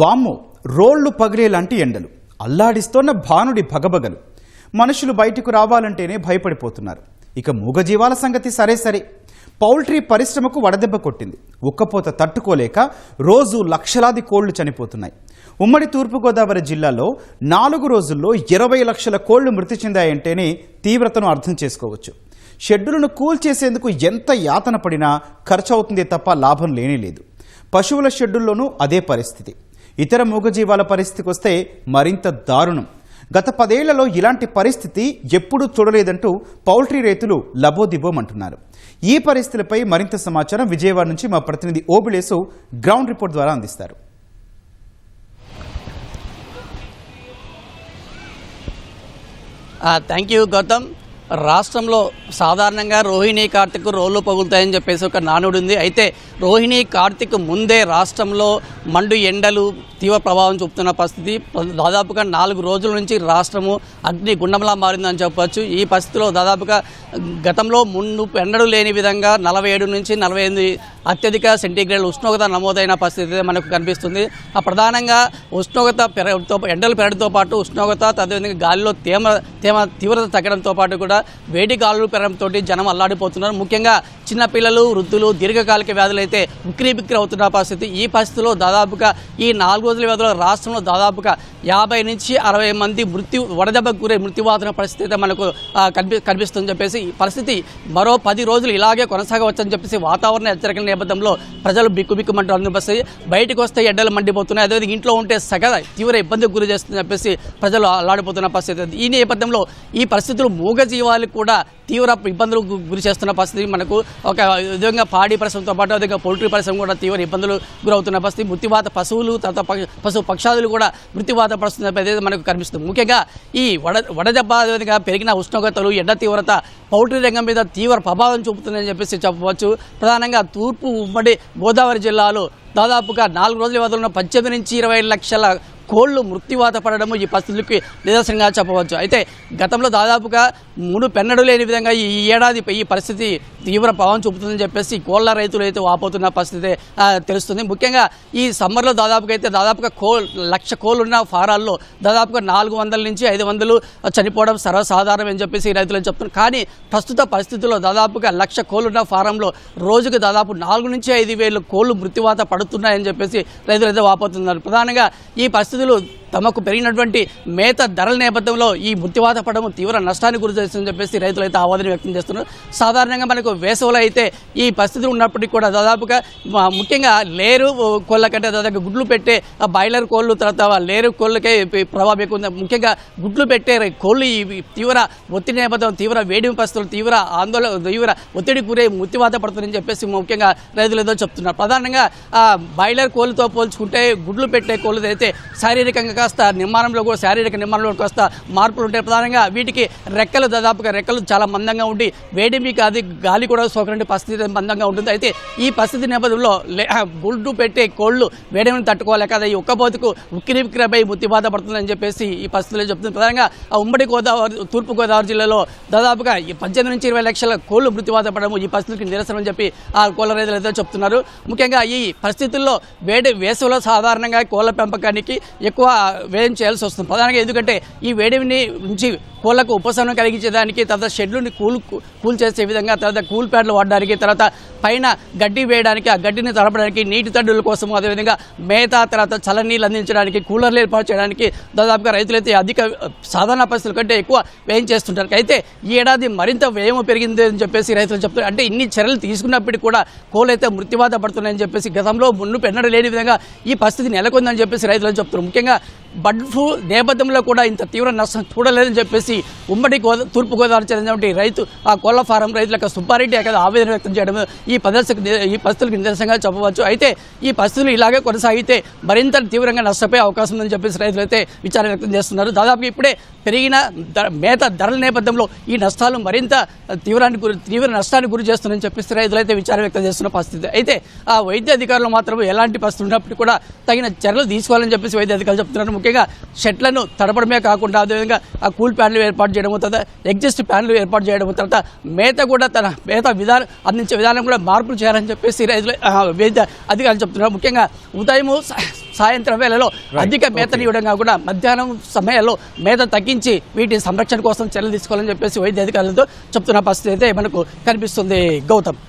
వామ్మో రోళ్లు పగిలేలాంటి ఎండలు, అల్లాడిస్తోన్న భానుడి భగభగలు. మనుషులు బయటకు రావాలంటేనే భయపడిపోతున్నారు. ఇక మూగజీవాల సంగతి సరే. పౌల్ట్రీ పరిశ్రమకు వడదెబ్బ కొట్టింది. ఉక్కపోత తట్టుకోలేక రోజు లక్షలాది కోళ్లు చనిపోతున్నాయి. ఉమ్మడి తూర్పుగోదావరి జిల్లాలో 4 రోజుల్లో 20 లక్షల కోళ్లు మృతి చెందాయంటేనే తీవ్రతను అర్థం చేసుకోవచ్చు. షెడ్డులను కూల్చేసేందుకు ఎంత యాతన పడినా ఖర్చు అవుతుందే తప్ప లాభం లేనేలేదు. పశువుల షెడ్డుల్లోనూ అదే పరిస్థితి. ఇతర మూగజీవాల పరిస్థితికి వస్తే మరింత దారుణం. గత 10 ఏళ్లలో ఇలాంటి పరిస్థితి ఎప్పుడూ చూడలేదంటూ పౌల్ట్రీ రైతులు లబోదిబోమంటున్నారు. ఈ పరిస్థితులపై మరింత సమాచారం విజయవాడ నుంచి మా ప్రతినిధి ఓబిలేసు గ్రౌండ్ రిపోర్ట్ ద్వారా అందిస్తారు. Thank you Gautam. రాష్ట్రంలో సాధారణంగా రోహిణి కార్తీక్ రోళ్లు పగులుతాయని చెప్పేసి ఒక నానుడు ఉంది. అయితే రోహిణి కార్తీక్ ముందే రాష్ట్రంలో మండు ఎండలు తీవ్ర ప్రభావం చూపుతున్న పరిస్థితి. దాదాపుగా 4 రోజుల నుంచి రాష్ట్రము అగ్ని గుండంలా మారిందని చెప్పవచ్చు. ఈ పరిస్థితిలో దాదాపుగా గతంలో ముందు ఎన్నడూ లేని విధంగా 47 నుంచి 48 అత్యధిక సెంటీగ్రేడ్ ఉష్ణోగ్రత నమోదైన పరిస్థితి మనకు కనిపిస్తుంది. ప్రధానంగా ఉష్ణోగ్రత ఎండలు పెరగడంతో పాటు ఉష్ణోగ్రత అదేవిధంగా గాలిలో తేమ తీవ్రత తగ్గడంతో పాటు కూడా వేడి గాలులు పెరగడంతో జనం అల్లాడిపోతున్నారు. ముఖ్యంగా చిన్నపిల్లలు, వృద్ధులు, దీర్ఘకాలిక వ్యాధులు అయితే ఉక్కిరిబిక్కిరి అవుతున్న పరిస్థితి. ఈ పరిస్థితిలో దాదాపుగా ఈ 4 రోజుల వ్యవధిలో రాష్ట్రంలో దాదాపుగా 50 నుంచి 60 మంది వడదెబ్బకు గురై మృత్యువాతున్న పరిస్థితి అయితే మనకు కనిపిస్తుందని చెప్పేసి ఈ పరిస్థితి మరో 10 రోజులు ఇలాగే కొనసాగవచ్చని చెప్పేసి వాతావరణ హెచ్చరికల నేపథ్యంలో ప్రజలు బిక్కుబిక్కుమంటూ అనిపిస్తాయి. బయటకు వస్తే ఎండలు మండిపోతున్నాయి. అదేవిధంగా ఇంట్లో ఉంటే తీవ్ర ఇబ్బందికి గురి చేస్తుందని చెప్పేసి ప్రజలు అల్లాడిపోతున్న పరిస్థితి. ఈ నేపథ్యంలో ఈ పరిస్థితులు మూగజీవాలకు కూడా తీవ్ర ఇబ్బందులకు గురి చేస్తున్న పరిస్థితి మనకు ఒక విధంగా పాడి పరిశ్రమతో పాటు అదేవిధంగా పౌల్ట్రీ పరిశ్రమ కూడా తీవ్ర ఇబ్బందులు గురవుతున్న పరిస్థితి. మృత్యువాత పశువులు తర్వాత పశు పక్షాదులు కూడా మృత్యువాత పరిస్థితి మనకు కనిపిస్తుంది. ముఖ్యంగా ఈ వడదెబ్బ అదేవిధంగా పెరిగిన ఉష్ణోగ్రతలు, ఎండ తీవ్రత పౌల్ట్రీ రంగం మీద తీవ్ర ప్రభావం చూపుతుందని చెప్పేసి చెప్పవచ్చు. ప్రధానంగా తూర్పు ఉమ్మడి గోదావరి జిల్లాలో దాదాపుగా 4 రోజుల వ్యవధిలో 18 నుంచి 20 లక్షల కోళ్లు మృత్యువాత పడడము ఈ పరిస్థితులకి నిదర్శనంగా చెప్పవచ్చు. అయితే గతంలో దాదాపుగా పెన్నడు లేని విధంగా ఈ ఏడాది ఈ పరిస్థితి తీవ్ర ప్రభావం చూపుతుందని చెప్పేసి కోళ్ల రైతులు అయితే వాపోతున్న పరిస్థితి తెలుస్తుంది. ముఖ్యంగా ఈ సమ్మర్లో దాదాపుగా 1,00,000 కోళ్లున్న ఫారాల్లో దాదాపుగా 400 నుంచి 500 చనిపోవడం సర్వసాధారణం అని చెప్పేసి రైతులు చెప్తున్నారు. కానీ ప్రస్తుత పరిస్థితుల్లో దాదాపుగా 1,00,000 కోళ్లున్న ఫారంలో రోజుకు దాదాపు 4 నుంచి 5,000 కోళ్లు మృత్యువాత పడుతున్నాయని చెప్పేసి రైతులు అయితే వాపోతున్నారు. ప్రధానంగా ఈ పరిస్థితులు తమకు పెరిగినటువంటి మేత ధరల నేపథ్యంలో ఈ మృత్యువాత పడము తీవ్ర నష్టానికి గురి చేస్తుందని చెప్పేసి రైతులు అయితే ఆవేదన వ్యక్తం చేస్తున్నారు. సాధారణంగా మనకు వేసవిలో అయితే ఈ పరిస్థితులు ఉన్నప్పటికీ కూడా దాదాపుగా ముఖ్యంగా లేరు కోళ్ళ కంటే దాదాపు గుడ్లు పెట్టే బాయిలర్ కోళ్ళు తర్వాత లేరు కోళ్ళకే ప్రభావం ఎక్కువ ఉంది. ముఖ్యంగా గుడ్లు పెట్టే కోళ్ళు ఈ తీవ్ర ఒత్తిడి నేపథ్యం, తీవ్ర వేడి పరిస్థితులు, తీవ్ర ఆందోళన, తీవ్ర ఒత్తిడి గురై మృత్యువాత పడుతుందని చెప్పేసి ముఖ్యంగా రైతులు ఏదో చెప్తున్నారు. ప్రధానంగా బాయిలర్ కోళ్ళతో పోల్చుకుంటే గుడ్లు పెట్టే కోళ్ళు అయితే శారీరకంగా కాస్త శారీరక నిర్మాణంలో కాస్త మార్పులు ఉంటాయి. ప్రధానంగా వీటికి రెక్కలు చాలా మందంగా ఉండి వేడిమి కాదు గాలి కూడా సోకరండి పరిస్థితి మందంగా ఉంటుంది. అయితే ఈ పరిస్థితి నేపథ్యంలో గుడ్డు పెట్టే కోళ్లు వేడిమిని తట్టుకోలేక ఈ ఉక్కపోతుకు ఉక్కిరిబిక్కిరిపై మృత్యుబాధ పడుతుందని చెప్పేసి ఈ పరిస్థితుల్లో చెప్తుంది. ప్రధానంగా ఉమ్మడి తూర్పు గోదావరి జిల్లాలో దాదాపుగా 18 నుంచి 20 లక్షల కోళ్లు మృత్యుబాధ పడము ఈ పరిస్థితికి నిరసన చెప్పి ఆ కోళ్ల రైతులు ఏదో చెప్తున్నారు. ముఖ్యంగా ఈ పరిస్థితుల్లో వేసవిలో సాధారణంగా కోళ్ల పెంపకానికి ఎక్కువ వ్యయం చేయాల్సి వస్తుంది. ప్రధానంగా ఎందుకంటే ఈ వేడిని నుంచి కోళ్లకు ఉపశమనం కలిగించేదానికి తర్వాత షెడ్లను కూల్ చేసే విధంగా తర్వాత కూల్ ప్యాడ్లు వాడడానికి తర్వాత పైన గడ్డి వేయడానికి ఆ గడ్డిని తడపడానికి నీటి తడ్డుల కోసం అదేవిధంగా మేత తర్వాత చల్లనీళ్ళు అందించడానికి కూలర్లు ఏర్పాటు చేయడానికి దాదాపుగా రైతులైతే అధిక సాధారణ పరిస్థితుల కంటే ఎక్కువ వ్యయం చేస్తుంటారు. అయితే ఈ ఏడాది మరింత వ్యయం పెరిగింది అని చెప్పేసి రైతులు చెప్తున్నారు. అంటే ఇన్ని చర్యలు తీసుకున్నప్పటికీ కూడా కోళ్ళు అయితే మృత్యువాత పడుతున్నాయని చెప్పేసి గతంలో పెన్నడు లేని విధంగా ఈ పరిస్థితి నెలకొందని చెప్పేసి రైతులు చెప్తున్నారు. ముఖ్యంగా బర్డ్ ఫ్లూ నేపథ్యంలో కూడా ఇంత తీవ్ర నష్టం చూడలేదని చెప్పేసి ఉమ్మడి తూర్పుగోదావరి చెందినటువంటి రైతు ఆ కోళ్ల ఫారం రైతులకు సుబ్బారెడ్డి ఆవేదన వ్యక్తం చేయడం ఈ పరిస్థితులకు నిదర్శనంగా చెప్పవచ్చు. అయితే ఈ పరిస్థితులు ఇలాగే కొనసాగితే మరింత తీవ్రంగా నష్టపోయే అవకాశం ఉందని చెప్పేసి రైతులు అయితే విచారణ వ్యక్తం చేస్తున్నారు. దాదాపు ఇప్పుడే పెరిగిన మేత ధరల నేపథ్యంలో ఈ నష్టాలు మరింత తీవ్ర నష్టానికి గురి చేస్తుందని చెప్పేసి రైతులైతే విచారణ వ్యక్తం చేస్తున్న పరిస్థితి. అయితే ఆ వైద్య అధికారులు మాత్రం ఎలాంటి పరిస్థితి ఉన్నప్పటికీ కూడా తగిన చర్యలు తీసుకోవాలని చెప్పేసి వైద్య అధికారులు చెప్తున్నారు. ముఖ్యంగా షెట్లను తడపడమే కాకుండా అదేవిధంగా ఆ కూల్ ప్యాన్లు ఏర్పాటు చేయడం, తర్వాత ఎగ్జిస్ట్ ప్యాన్లు ఏర్పాటు చేయడం, తర్వాత మేత కూడా మేత అందించే విధానం కూడా మార్పులు చేయాలని చెప్పేసి రైతులు వైద్య అధికారులు చెప్తున్నారు. ముఖ్యంగా ఉదయం సాయంత్రం వేళలో అధిక మేతని ఇవ్వడం కాకుండా మధ్యాహ్నం సమయంలో మేత తగ్గించి వీటి సంరక్షణ కోసం చర్యలు తీసుకోవాలని చెప్పేసి వైద్య అధికారులతో చెప్తున్న పరిస్థితి అయితే మనకు కనిపిస్తుంది. గౌతమ్.